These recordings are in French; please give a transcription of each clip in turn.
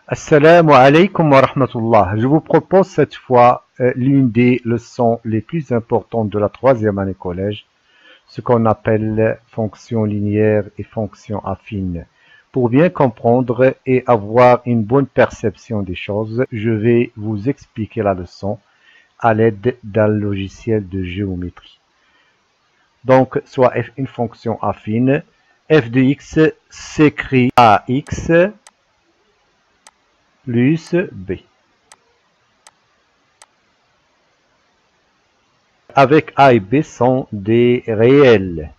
Assalamu alaikum wa rahmatullah. Je vous propose cette fois l'une des leçons les plus importantes de la troisième année collège, ce qu'on appelle fonction linéaire et fonction affine. Pour bien comprendre et avoir une bonne perception des choses, je vais vous expliquer la leçon à l'aide d'un logiciel de géométrie. Donc, soit une fonction affine, f de x s'écrit ax plus b. Avec a et b sont des réels.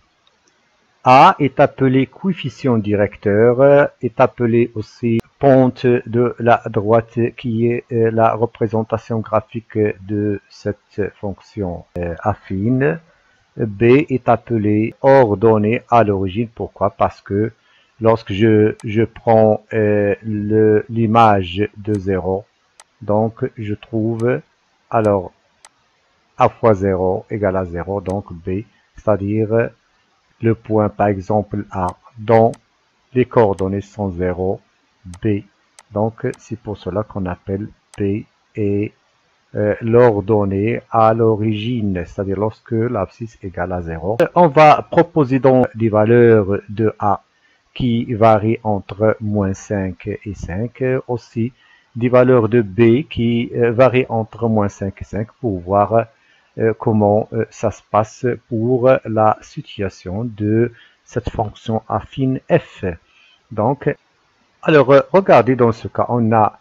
A est appelé coefficient directeur, est appelé aussi pente de la droite qui est la représentation graphique de cette fonction affine. B est appelé ordonnée à l'origine. Pourquoi? Parce que lorsque je prends l'image de 0, donc je trouve alors a fois 0 égale à 0, donc B, c'est-à-dire le point par exemple A dont les coordonnées sont 0, B. Donc c'est pour cela qu'on appelle B et l'ordonnée à l'origine, c'est-à-dire lorsque l'abscisse égale à 0. On va proposer donc des valeurs de A qui varient entre moins 5 et 5, aussi des valeurs de B qui varient entre moins 5 et 5 pour voir comment ça se passe pour la situation de cette fonction affine f. Donc, alors regardez dans ce cas, on a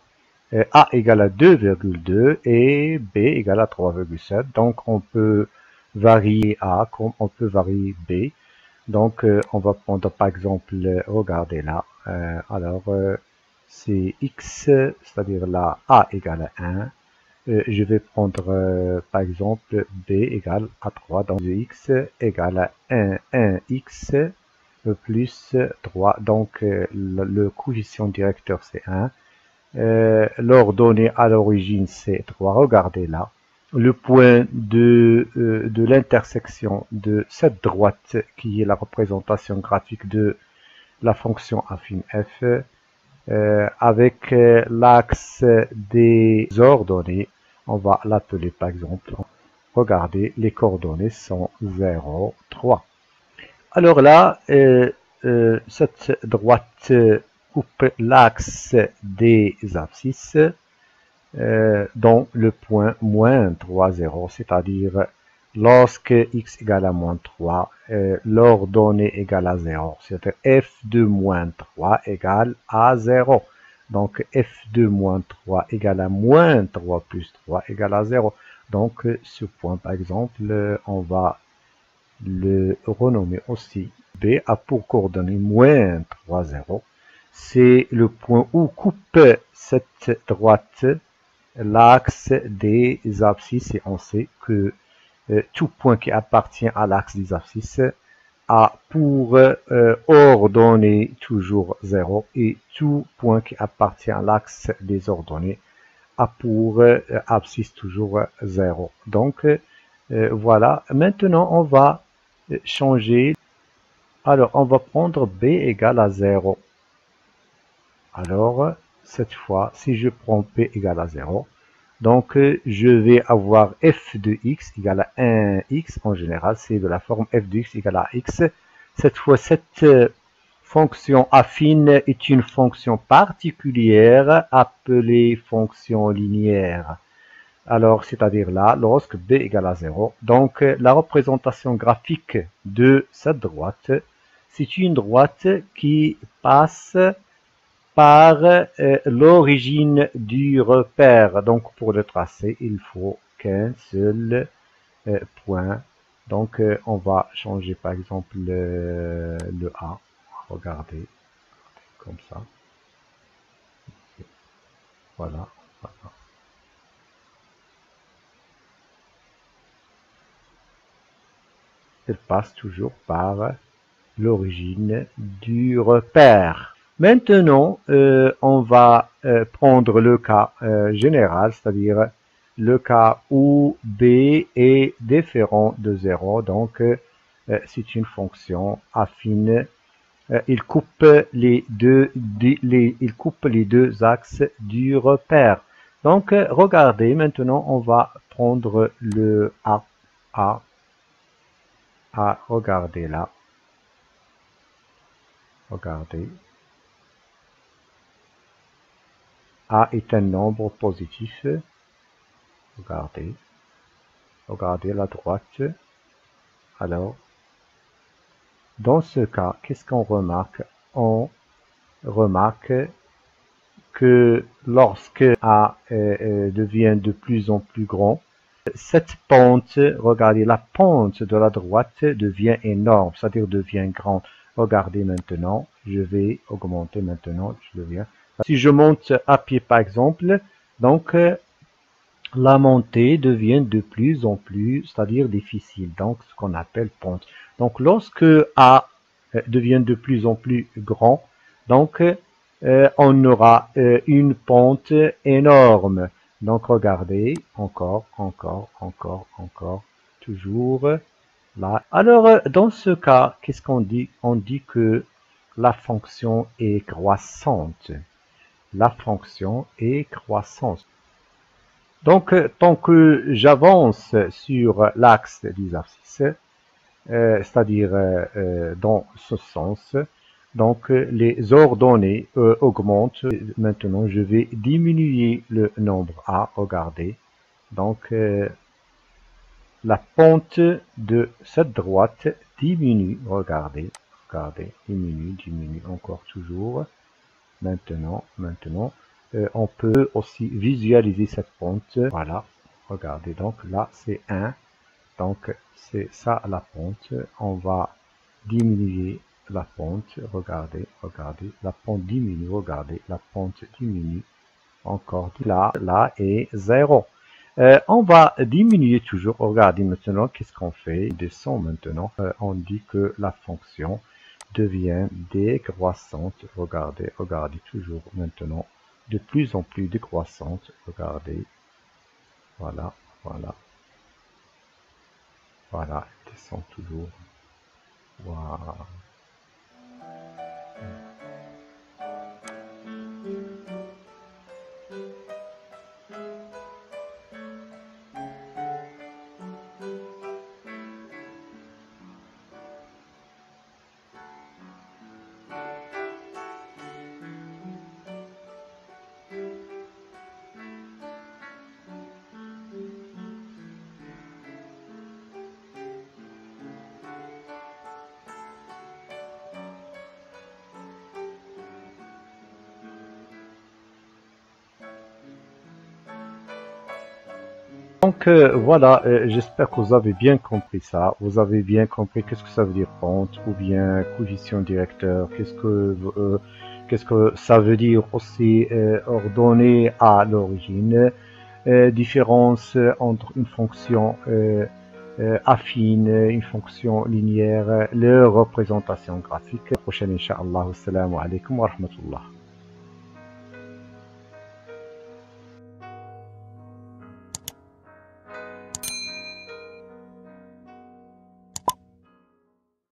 a égale à 2,2 et b égale à 3,7. Donc, on peut varier a comme on peut varier b. Donc, on va prendre par exemple, regardez là, c'est x, c'est-à-dire là, a égale à 1. Je vais prendre par exemple b égale à 3, donc x égale à 1x plus 3, donc le coefficient directeur c'est 1. L'ordonnée à l'origine c'est 3, regardez là. Le point de l'intersection de cette droite qui est la représentation graphique de la fonction affine f avec l'axe des ordonnées, on va l'appeler par exemple, regardez, les coordonnées sont 0, 3. Alors là, cette droite coupe l'axe des abscisses dont le point moins 3, 0, c'est-à-dire lorsque x égale à moins 3, l'ordonnée égale à 0, c'est-à-dire f de moins 3 égale à 0. Donc f de moins 3 égale à moins 3 plus 3 égale à 0. Donc ce point, par exemple, on va le renommer aussi B a pour coordonnée moins 3, 0. C'est le point où coupe cette droite l'axe des abscisses et on sait que tout point qui appartient à l'axe des abscisses a pour ordonnée toujours 0 et tout point qui appartient à l'axe des ordonnées a pour abscisse toujours 0. Donc voilà, maintenant on va changer. Alors on va prendre b égale à 0. Alors cette fois, si je prends p égale à 0, donc je vais avoir f de x égale à 1x. En général, c'est de la forme f de x égale à x. Cette fois, cette fonction affine est une fonction particulière appelée fonction linéaire. Alors, c'est-à-dire là, lorsque b égale à 0, donc la représentation graphique de cette droite, c'est une droite qui passe par l'origine du repère. Donc, pour le tracer, il faut qu'un seul point. Donc, on va changer par exemple le A. Regardez, comme ça. Voilà. Voilà. Elle passe toujours par l'origine du repère. Maintenant, on va prendre le cas général, c'est-à-dire le cas où b est différent de 0. Donc, c'est une fonction affine il coupe les deux axes du repère. Donc, regardez, maintenant, on va prendre le A. Regardez là. Regardez. A est un nombre positif. Regardez. Regardez la droite. Alors, dans ce cas, qu'est-ce qu'on remarque? On remarque que lorsque A devient de plus en plus grand, cette pente, regardez, la pente de la droite devient énorme, c'est-à-dire devient grande. Regardez maintenant, je vais augmenter maintenant, je deviens. Si je monte à pied par exemple, donc la montée devient de plus en plus, c'est-à-dire difficile, donc ce qu'on appelle pente. Donc lorsque A devient de plus en plus grand, donc on aura une pente énorme. Donc regardez, encore, toujours là. Alors dans ce cas, qu'est-ce qu'on dit? On dit que la fonction est croissante. La fonction est croissante. Donc, tant que j'avance sur l'axe des abscisses, c'est-à-dire dans ce sens, donc les ordonnées augmentent. Maintenant, je vais diminuer le nombre A, regardez. Donc, la pente de cette droite diminue, regardez, diminue encore toujours. Maintenant, on peut aussi visualiser cette pente. Voilà, regardez, donc là c'est 1. Donc c'est ça la pente. On va diminuer la pente. Regardez, la pente diminue. Regardez, la pente diminue. Encore là est 0. On va diminuer toujours. Regardez maintenant, qu'est-ce qu'on fait? On descend maintenant. On dit que la fonction devient décroissante. Regardez toujours maintenant. De plus en plus décroissante. Regardez. Voilà. Descend toujours. Voilà. Donc voilà, j'espère que vous avez bien compris ça. Vous avez bien compris qu'est-ce que ça veut dire pente ou bien coefficient directeur. Qu'est-ce que ça veut dire aussi ordonnée à l'origine. Différence entre une fonction affine, une fonction linéaire, leur représentation graphique. La prochaine, Inch'Allah. Assalamu alaikum wa rahmatullah.